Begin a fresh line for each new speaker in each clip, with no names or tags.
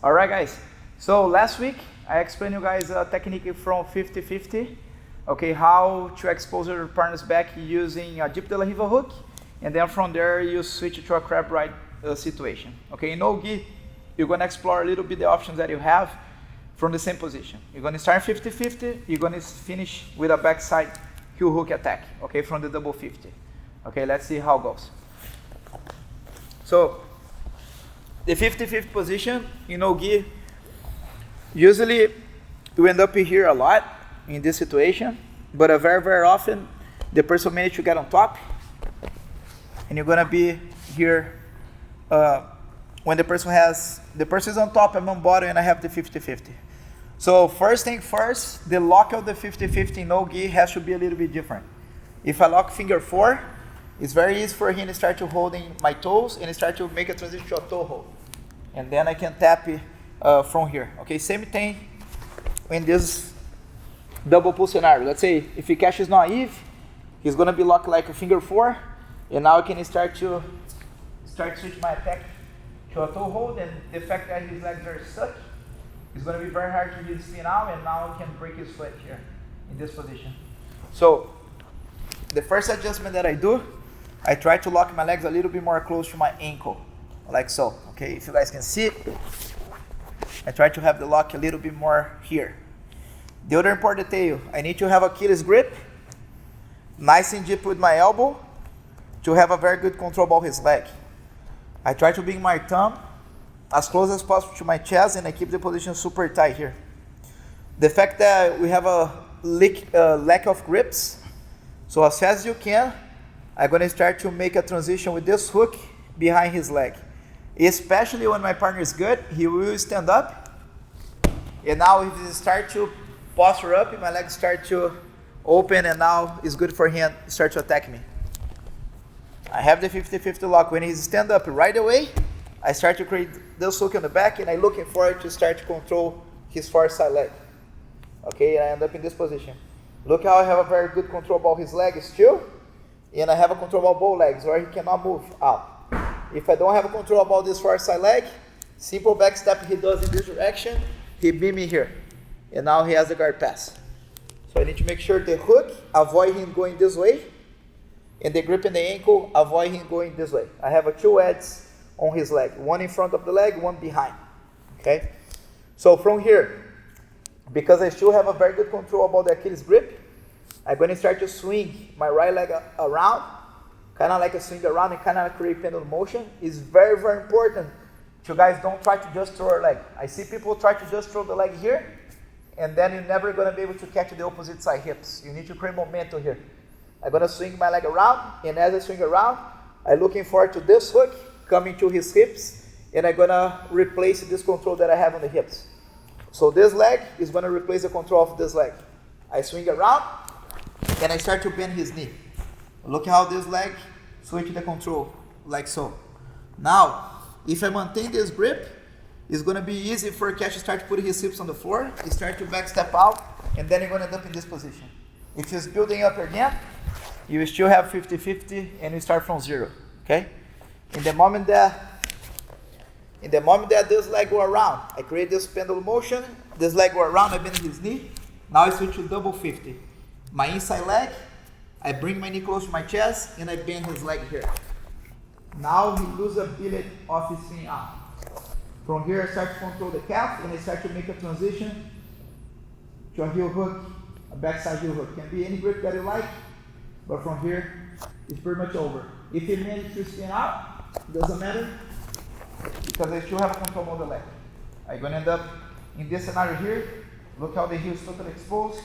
All right, guys. So last week I explained you guys a technique from 50-50. Okay, how to expose your partner's back using a deep de la riva hook, and then from there you switch to a crab ride situation. Okay, in no-gi, you're gonna explore a little bit the options that you have from the same position. You're gonna start 50-50. You're gonna finish with a backside heel hook attack. Okay, from the double 50. Okay, let's see how it goes. So the 50-50 position in no-gi, usually you end up here a lot in this situation, but very often the person managed to get on top, and you're gonna be here when the person is on top, I'm on bottom, and I have the 50-50. So first thing first, the lock of the 50-50 in no-gi has to be a little bit different. If I lock finger 4, it's very easy for him to start to holding my toes and start to make a transition to a toe hold, and then I can tap it from here. Okay, same thing in this double pull scenario. Let's say if he catches naive, he's gonna be locked like a finger 4, and now I can start to switch my attack to a toe hold, and the fact that his legs are stuck, it's gonna be very hard to hit spin out, and now I can break his foot here in this position. So the first adjustment that I do, I try to lock my legs a little bit more close to my ankle, like so. Okay, if you guys can see it, I try to have the lock a little bit more here. The other important detail, I need to have Achilles grip, nice and deep with my elbow, to have a very good control about his leg. I try to bring my thumb as close as possible to my chest, and I keep the position super tight here. The fact that we have a lack of grips, so as fast as you can, I'm going to start to make a transition with this hook behind his leg. Especially when my partner is good, he will stand up, and now if he start to posture up, my legs start to open, and now it's good for him to start to attack me. I have the 50-50 lock. When he stand up right away, I start to create this hook in the back, and I'm looking for it to start to control his far side leg. Okay, and I end up in this position. Look how I have a very good control about his leg still, and I have a control about both legs, where he cannot move out. If I don't have a control about this far side leg, simple back step he does in this direction, he beat me here. And now he has the guard pass. So I need to make sure the hook, avoid him going this way, and the grip in the ankle, avoid him going this way. I have 2 heads on his leg, one in front of the leg, one behind. Okay? So from here, because I still have a very good control about the Achilles grip, I'm going to start to swing my right leg around, kind of like a swing around, and kind of create pendulum motion. It's very important. You guys don't try to just throw your leg. I see people try to just throw the leg here, and then you're never going to be able to catch the opposite side hips. You need to create momentum here. I'm going to swing my leg around, and as I swing around, I'm looking forward to this hook coming to his hips, and I'm going to replace this control that I have on the hips. So this leg is going to replace the control of this leg. I swing around, and I start to bend his knee. Look how this leg switch the control, like so. Now, if I maintain this grip, it's going to be easy for a catch to start to put his hips on the floor. He start to back step out, and then you're going to end up in this position. If he's building up again, you will still have 50-50, and you start from 0. Okay? In the moment that this leg go around, I create this pendulum motion. This leg go around, I bend his knee. Now I switch to double 50. My inside leg, I bring my knee close to my chest, and I bend his leg here. Now he loses a bit of his spin out. From here, I start to control the calf, and I start to make a transition to a heel hook, a backside heel hook. Can be any grip that you like, but from here, it's pretty much over. If you manage to spin out, it doesn't matter, because I still have control of the leg. I'm going to end up in this scenario here. Look how the heel is totally exposed,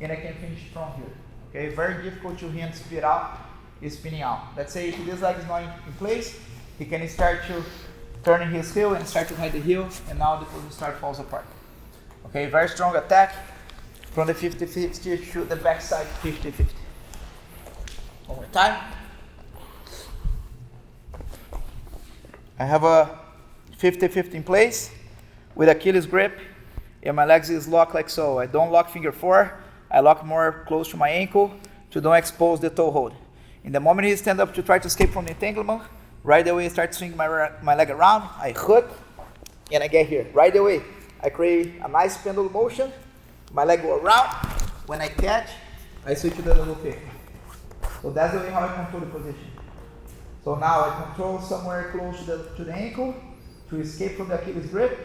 and I can finish from here. Okay, very difficult to him spin out, is spinning out. Let's say if this leg is not in place, he can start to turn his heel and start to hide the heel, and now the position start falls apart. Okay, very strong attack from the 50-50 to the backside 50-50. One more time. I have a 50-50 in place with Achilles grip, and my legs is locked like so. I don't lock finger 4, I lock more close to my ankle to don't expose the toe hold. In the moment he stand up to try to escape from the entanglement, right away I start swinging my leg around, I hook, and I get here. Right away, I create a nice pendulum motion. My leg go around. When I catch, I switch to the little kick. So that's the way how I control the position. So now I control somewhere close to the ankle to escape from the Achilles grip.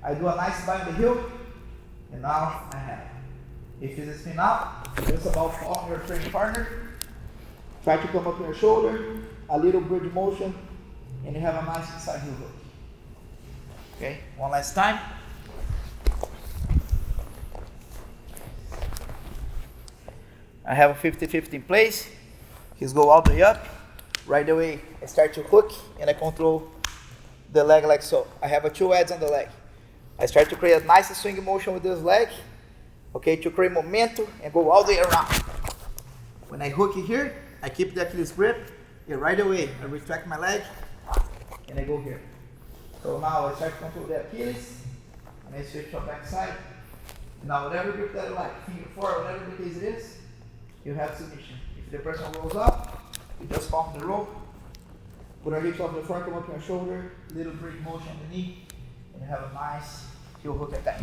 I do a nice bind the heel, and now I have it. If it's spin out, just about following your training partner. Try to come up your shoulder, a little bridge motion, and you have a nice inside heel hook. Okay, one last time. I have a 50-50 in place. He's go all the way up. Right away, I start to hook, and I control the leg like so. I have a 2 heads on the leg. I start to create a nice swing motion with this leg, okay, to create momentum and go all the way around. When I hook it here, I keep the Achilles grip, and right away, I retract my leg, and I go here. So now I start to control the Achilles, and I switch to back side. Now whatever grip that I like, finger forward, whatever the case it is, you have submission. If the person rolls up, you just pump the rope, put our hips off the front, come up your shoulder, little bridge motion on the knee, and you have a nice heel hook attack.